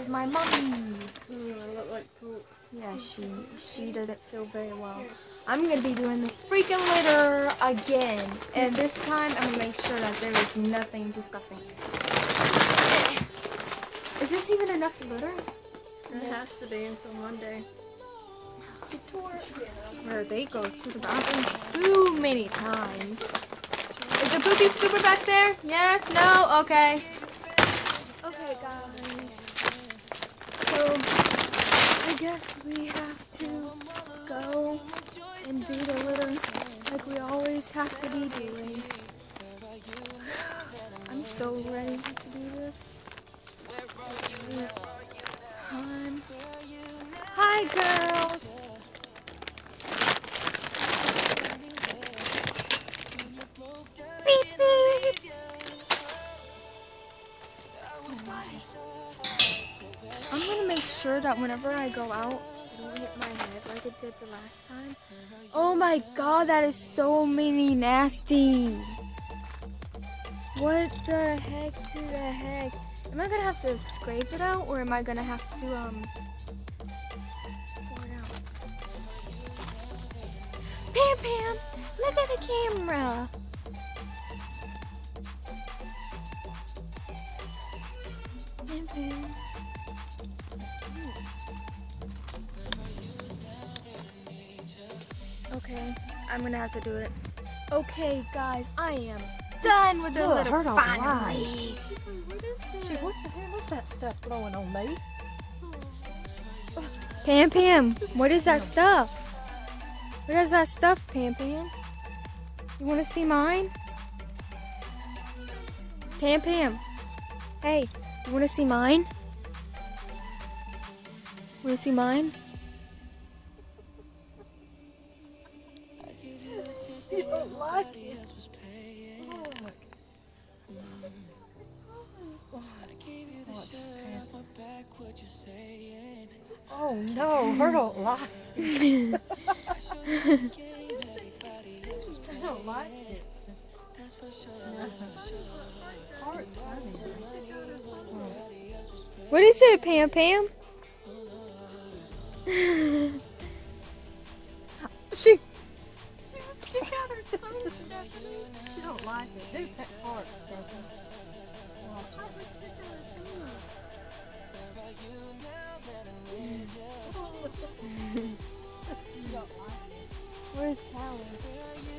is my mommy. I look like poop. Yeah, she doesn't feel very well. I'm gonna be doing the freaking litter again, and this time I'm gonna make sure that there is nothing disgusting. Is this even enough litter? It has to be until Monday. I swear they go to the bathroom too many times. Is the poopy scooper back there? Yes? No? Okay. Okay, guys. So I guess we have to go and do the litter like we always have to be doing. I'm so ready to do this. Hi, girls. Beep, beep. I'm gonna make sure that whenever I go out, I don't hit my head like it did the last time. Oh my god, that is so many nasty. What the heck to the heck? Am I gonna have to scrape it out, or am I gonna have to pour it out? Pam Pam, look at the camera. Pam Pam. Okay, I'm gonna have to do it. Okay, guys, I am done with the Look, litter her don't finally. Shit, what the hell is that stuff blowing on me? Pam Pam, what is that stuff? What is that stuff, Pam Pam? You want to see mine? Pam Pam, hey, you want to see mine? Want to see mine? You don't like it. Look. Oh no, her don't like it. I don't like it. Heart's funny. What is it, Pam Pam? She got her tongue stuck. She don't like it. Who pet heart stuff? Where's Callie?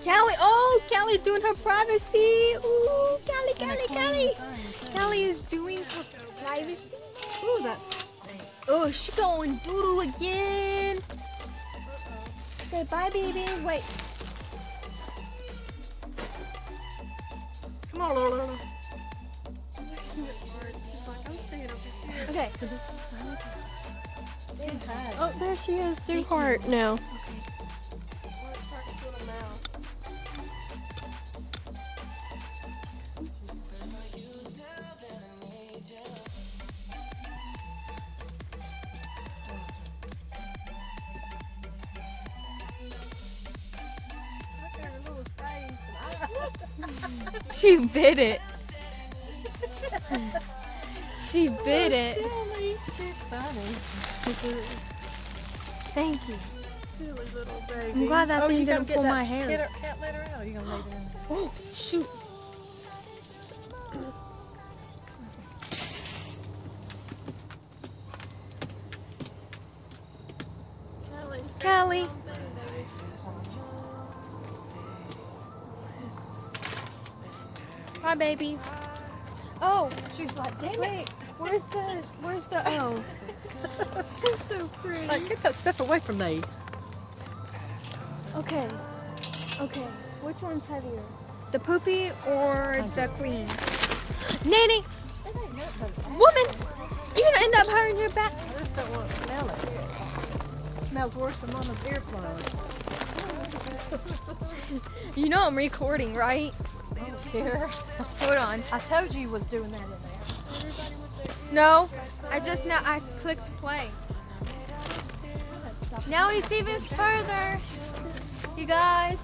Callie, oh, Callie doing her privacy. Ooh, Callie. Callie is doing her privacy. Ooh, that's. Oh, she going doo-doo again. Say bye, baby. Wait. Come on, Lola. She's like, I'm staying over here. Okay. Oh, there she is. Do heart now. She bit it. She bit it. She's funny. Thank you. Silly little baby. I'm glad that thing didn't pull my hair. Cat litter out, or you gonna lay down? Oh, shoot. Callie. Hi, babies. Oh, She's like, damn it. where's the, oh. She's so pretty. Like, get that stuff away from me. Okay. Which one's heavier? The poopy or the clean? Nanny! Woman! You're gonna end up hurting your back. I just don't want to smell it. It smells worse than Mama's earplugs. You know I'm recording, right? I don't care. Hold on. I told you was doing that in there. No, I clicked play. Now it's even further. You guys,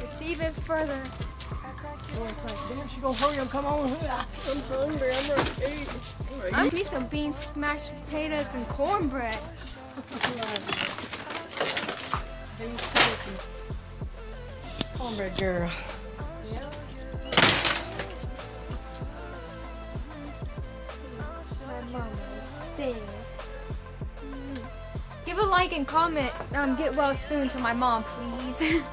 it's even further. She gonna hurry and come on. I'm hungry. I'm ready to eat. I me some beans, mashed potatoes, and cornbread. Cornbread girl. My mama said. Give a like and comment. Get well soon to my mom, please.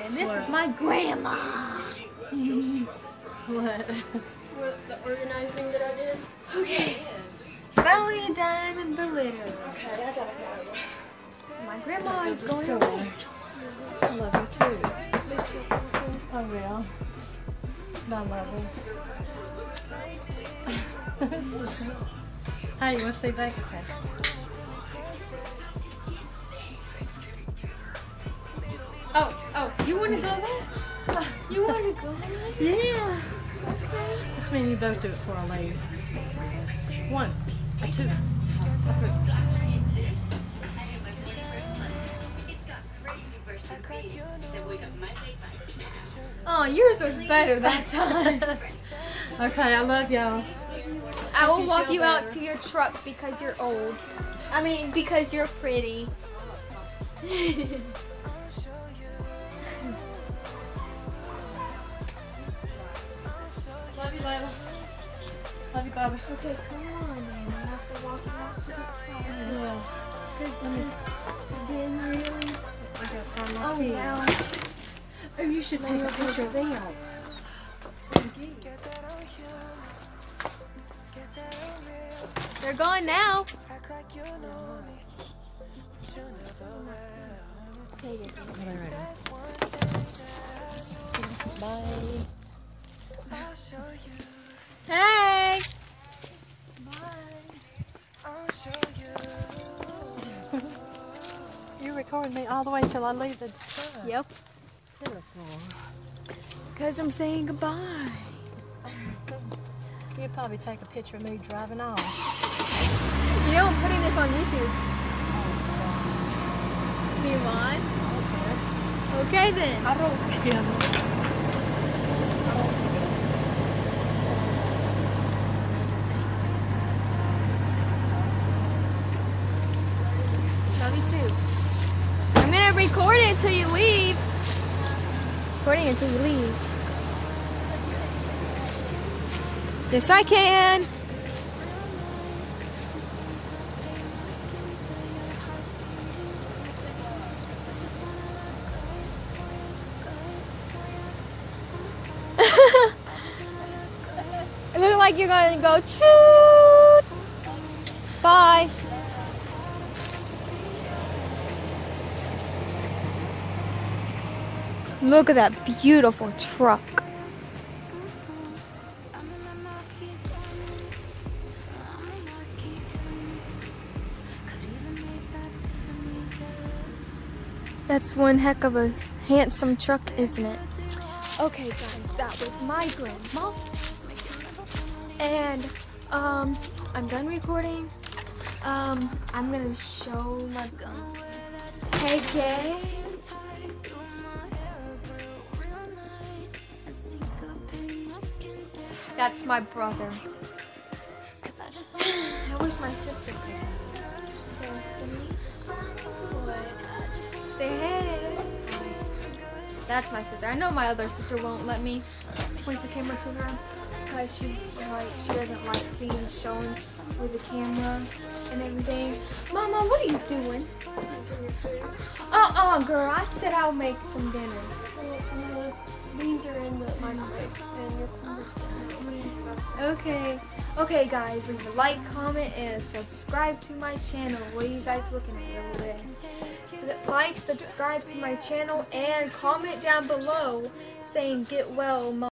And this is my grandma. What? What, the organizing that I did? Okay. Finally done with the litter. Okay, I gotta go. My grandma is going Store. away. I love you too. Oh yeah. I love you. Hey, you wanna say thank you? Oh, you want to go there? You want to go there? Yeah. This means you both do it before I leave. 1, 2, 3. Oh, yours was better that time. Okay, I love y'all. I will walk you out to your truck because you're old. I mean, because you're pretty. Love you, Layla. Love you, Bobby. Okay, come on then. I have to walk you out to the truck. Yeah. Then really? I gotta find my Oh, keys. now. Oh, you should take a picture of them. They're gone now. Take it. Are they ready? Bye. Hey! You're recording me all the way till I leave the truck. Yep. Because I'm saying goodbye. You'll probably take a picture of me driving off. You know I'm putting this on YouTube. Do you want? Okay then. I don't care. Love you too. I'm gonna record it until you leave. Recording until you leave. Yes, I can. It looks like you're gonna go choo. Bye. Look at that beautiful truck. That's one heck of a handsome truck, isn't it? Okay guys, that was my grandma. And I'm done recording. I'm gonna show my gun. Hey kids. That's my brother. I wish my sister could. Destiny. Say hey. That's my sister. I know my other sister won't let me point the camera to her because she doesn't like being shown with the camera and everything. Mama, what are you doing? Girl, I said I'll make some dinner. Well, beans are in the microwave and your cornbread's Okay guys, leave a like, comment, and subscribe to my channel. What are you guys looking at over there? So like, subscribe to my channel, and comment down below saying get well, Mom.